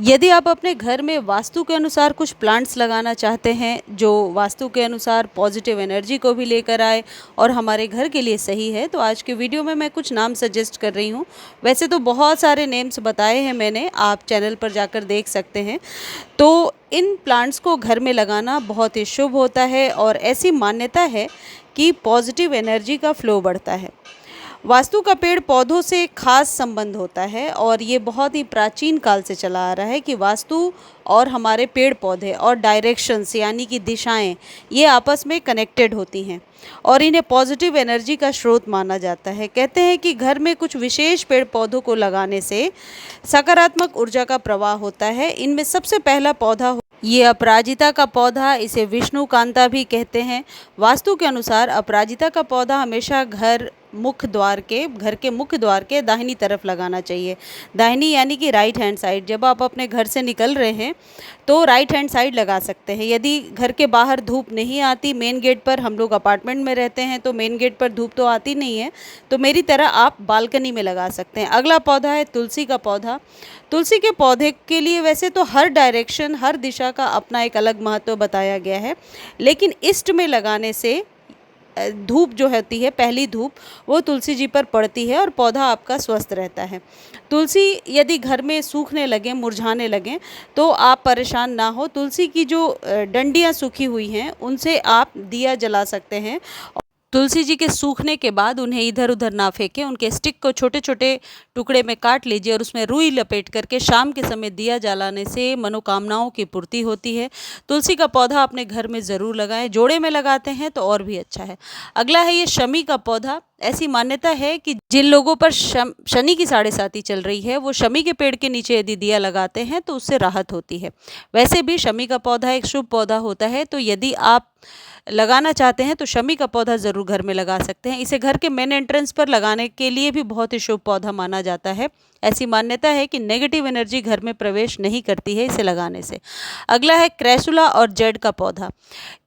यदि आप अपने घर में वास्तु के अनुसार कुछ प्लांट्स लगाना चाहते हैं जो वास्तु के अनुसार पॉजिटिव एनर्जी को भी लेकर आए और हमारे घर के लिए सही है, तो आज के वीडियो में मैं कुछ नाम सजेस्ट कर रही हूँ। वैसे तो बहुत सारे नेम्स बताए हैं मैंने, आप चैनल पर जाकर देख सकते हैं। तो इन प्लांट्स को घर में लगाना बहुत ही शुभ होता है और ऐसी मान्यता है कि पॉजिटिव एनर्जी का फ्लो बढ़ता है। वास्तु का पेड़ पौधों से खास संबंध होता है और ये बहुत ही प्राचीन काल से चला आ रहा है कि वास्तु और हमारे पेड़ पौधे और डायरेक्शंस यानी कि दिशाएं ये आपस में कनेक्टेड होती हैं और इन्हें पॉजिटिव एनर्जी का स्रोत माना जाता है। कहते हैं कि घर में कुछ विशेष पेड़ पौधों को लगाने से सकारात्मक ऊर्जा का प्रवाह होता है। इनमें सबसे पहला पौधा ये अपराजिता का पौधा, इसे विष्णु कांता भी कहते हैं। वास्तु के अनुसार अपराजिता का पौधा हमेशा घर के मुख्य द्वार के दाहिनी तरफ लगाना चाहिए। दाहिनी यानी कि राइट हैंड साइड। जब आप अपने घर से निकल रहे हैं तो राइट हैंड साइड लगा सकते हैं। यदि घर के बाहर धूप नहीं आती, मेन गेट पर, हम लोग अपार्टमेंट में रहते हैं तो मेन गेट पर धूप तो आती नहीं है, तो मेरी तरह आप बालकनी में लगा सकते हैं। अगला पौधा है तुलसी का पौधा। तुलसी के पौधे के लिए वैसे तो हर डायरेक्शन, हर दिशा का अपना एक अलग महत्व बताया गया है, लेकिन ईस्ट में लगाने से धूप जो होती है, पहली धूप, वो तुलसी जी पर पड़ती है और पौधा आपका स्वस्थ रहता है। तुलसी यदि घर में सूखने लगे, मुरझाने लगें, तो आप परेशान ना हो। तुलसी की जो डंडियाँ सूखी हुई हैं उनसे आप दिया जला सकते हैं। तुलसी जी के सूखने के बाद उन्हें इधर उधर ना फेंकें, उनके स्टिक को छोटे छोटे टुकड़े में काट लीजिए और उसमें रुई लपेट करके शाम के समय दिया जलाने से मनोकामनाओं की पूर्ति होती है। तुलसी का पौधा अपने घर में ज़रूर लगाएं, जोड़े में लगाते हैं तो और भी अच्छा है। अगला है ये शमी का पौधा। ऐसी मान्यता है कि जिन लोगों पर शनि की 7.5 चल रही है, वो शमी के पेड़ के नीचे यदि दिया लगाते हैं तो उससे राहत होती है। वैसे भी शमी का पौधा एक शुभ पौधा होता है, तो यदि आप लगाना चाहते हैं तो शमी का पौधा ज़रूर घर में लगा सकते हैं। इसे घर के मेन एंट्रेंस पर लगाने के लिए भी बहुत ही शुभ पौधा माना जाता है। ऐसी मान्यता है कि नेगेटिव एनर्जी घर में प्रवेश नहीं करती है इसे लगाने से। अगला है क्रेसुला और जड़ का पौधा।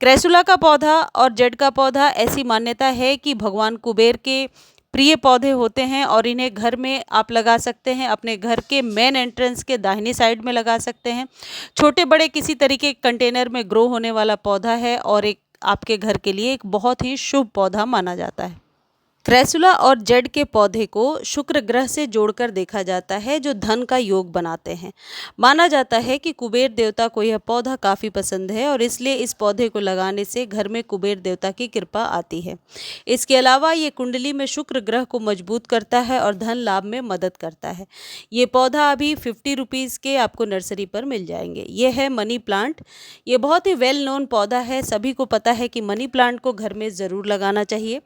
क्रेसुला का पौधा और जड़ का पौधा, ऐसी मान्यता है कि भगवान कुबेर के प्रिय पौधे होते हैं और इन्हें घर में आप लगा सकते हैं। अपने घर के मेन एंट्रेंस के दाहिनी साइड में लगा सकते हैं। छोटे बड़े किसी तरीके के कंटेनर में ग्रो होने वाला पौधा है और एक आपके घर के लिए एक बहुत ही शुभ पौधा माना जाता है। क्रेसुला और जड़ के पौधे को शुक्र ग्रह से जोड़कर देखा जाता है, जो धन का योग बनाते हैं। माना जाता है कि कुबेर देवता को यह पौधा काफ़ी पसंद है और इसलिए इस पौधे को लगाने से घर में कुबेर देवता की कृपा आती है। इसके अलावा ये कुंडली में शुक्र ग्रह को मजबूत करता है और धन लाभ में मदद करता है। ये पौधा अभी 50 रुपीज़ के आपको नर्सरी पर मिल जाएंगे। ये है मनी प्लांट। ये बहुत ही वेल नोन पौधा है, सभी को पता है कि मनी प्लांट को घर में ज़रूर लगाना चाहिए।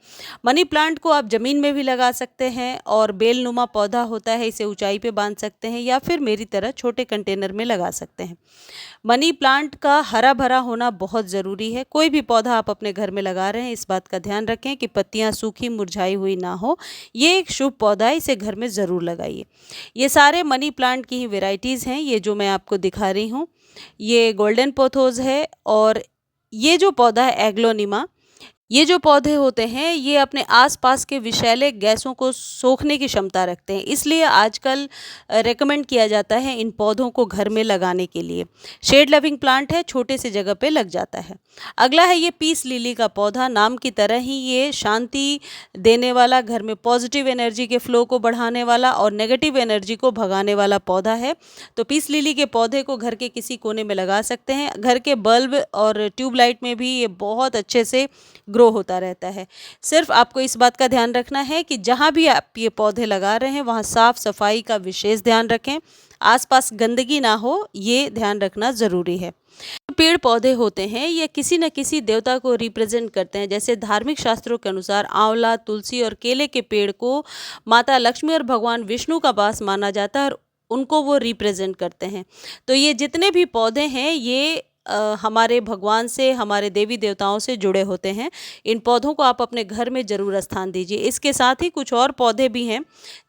मनी प्लांट को आप ज़मीन में भी लगा सकते हैं और बेलनुमा पौधा होता है, इसे ऊंचाई पे बांध सकते हैं या फिर मेरी तरह छोटे कंटेनर में लगा सकते हैं। मनी प्लांट का हरा भरा होना बहुत ज़रूरी है। कोई भी पौधा आप अपने घर में लगा रहे हैं, इस बात का ध्यान रखें कि पत्तियां सूखी मुरझाई हुई ना हो। ये एक शुभ पौधा है, इसे घर में ज़रूर लगाइए। ये सारे मनी प्लांट की ही वेराइटीज़ हैं। ये जो मैं आपको दिखा रही हूँ, ये गोल्डन पोथोस है और ये जो पौधा है एग्लोनिमा। ये जो पौधे होते हैं ये अपने आसपास के विषैले गैसों को सोखने की क्षमता रखते हैं, इसलिए आजकल रेकमेंड किया जाता है इन पौधों को घर में लगाने के लिए। शेड लविंग प्लांट है, छोटे से जगह पे लग जाता है। अगला है ये पीस लिली का पौधा। नाम की तरह ही ये शांति देने वाला, घर में पॉजिटिव एनर्जी के फ्लो को बढ़ाने वाला और नेगेटिव एनर्जी को भगाने वाला पौधा है। तो पीस लिली के पौधे को घर के किसी कोने में लगा सकते हैं। घर के बल्ब और ट्यूबलाइट में भी ये बहुत अच्छे से ग्रो होता रहता है। सिर्फ आपको इस बात का ध्यान रखना है कि जहाँ भी आप ये पौधे लगा रहे हैं वहाँ साफ सफाई का विशेष ध्यान रखें, आसपास गंदगी ना हो, ये ध्यान रखना ज़रूरी है। पेड़ पौधे होते हैं ये किसी न किसी देवता को रिप्रेजेंट करते हैं। जैसे धार्मिक शास्त्रों के अनुसार आंवला, तुलसी और केले के पेड़ को माता लक्ष्मी और भगवान विष्णु का वास माना जाता है और उनको वो रिप्रेजेंट करते हैं। तो ये जितने भी पौधे हैं ये हमारे भगवान से, हमारे देवी देवताओं से जुड़े होते हैं। इन पौधों को आप अपने घर में ज़रूर स्थान दीजिए। इसके साथ ही कुछ और पौधे भी हैं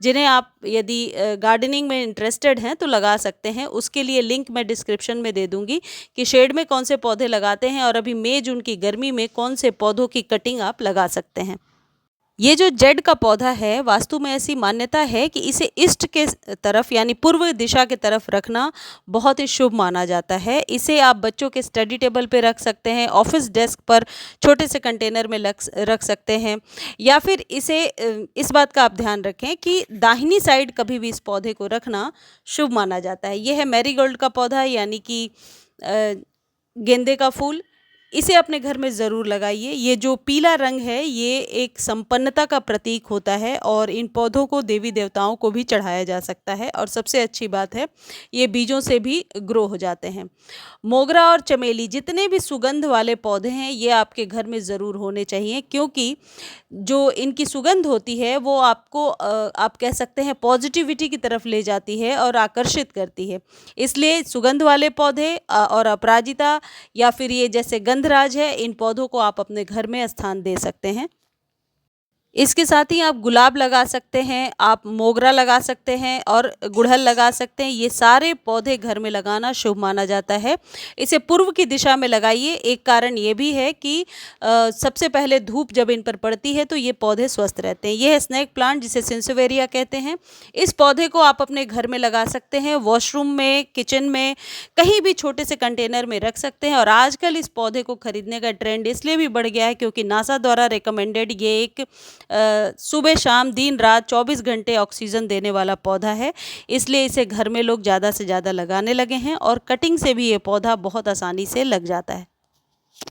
जिन्हें आप यदि गार्डनिंग में इंटरेस्टेड हैं तो लगा सकते हैं। उसके लिए लिंक मैं डिस्क्रिप्शन में दे दूंगी कि शेड में कौन से पौधे लगाते हैं और अभी मई जून की गर्मी में कौन से पौधों की कटिंग आप लगा सकते हैं। ये जो जेड का पौधा है, वास्तु में ऐसी मान्यता है कि इसे ईस्ट के तरफ यानी पूर्व दिशा की तरफ रखना बहुत ही शुभ माना जाता है। इसे आप बच्चों के स्टडी टेबल पे रख सकते हैं, ऑफिस डेस्क पर छोटे से कंटेनर में रख सकते हैं, या फिर इसे इस बात का आप ध्यान रखें कि दाहिनी साइड कभी भी इस पौधे को रखना शुभ माना जाता है। ये है मैरीगोल्ड का पौधा यानी कि अ, गेंदे का फूल। इसे अपने घर में ज़रूर लगाइए। ये जो पीला रंग है ये एक संपन्नता का प्रतीक होता है और इन पौधों को देवी देवताओं को भी चढ़ाया जा सकता है, और सबसे अच्छी बात है ये बीजों से भी ग्रो हो जाते हैं। मोगरा और चमेली जितने भी सुगंध वाले पौधे हैं ये आपके घर में ज़रूर होने चाहिए, क्योंकि जो इनकी सुगंध होती है वो आपको आप कह सकते हैं पॉजिटिविटी की तरफ ले जाती है और आकर्षित करती है। इसलिए सुगंध वाले पौधे और अपराजिता या फिर ये जैसे गंधराज है, इन पौधों को आप अपने घर में स्थान दे सकते हैं। इसके साथ ही आप गुलाब लगा सकते हैं, आप मोगरा लगा सकते हैं और गुड़हल लगा सकते हैं। ये सारे पौधे घर में लगाना शुभ माना जाता है। इसे पूर्व की दिशा में लगाइए। एक कारण ये भी है कि सबसे पहले धूप जब इन पर पड़ती है तो ये पौधे स्वस्थ रहते हैं। ये है स्नेक प्लांट जिसे सेंसोवेरिया कहते हैं। इस पौधे को आप अपने घर में लगा सकते हैं, वॉशरूम में, किचन में, कहीं भी छोटे से कंटेनर में रख सकते हैं। और आजकल इस पौधे को खरीदने का ट्रेंड इसलिए भी बढ़ गया है क्योंकि नासा द्वारा रिकमेंडेड ये एक सुबह शाम दिन रात 24 घंटे ऑक्सीजन देने वाला पौधा है। इसलिए इसे घर में लोग ज़्यादा से ज़्यादा लगाने लगे हैं और कटिंग से भी ये पौधा बहुत आसानी से लग जाता है।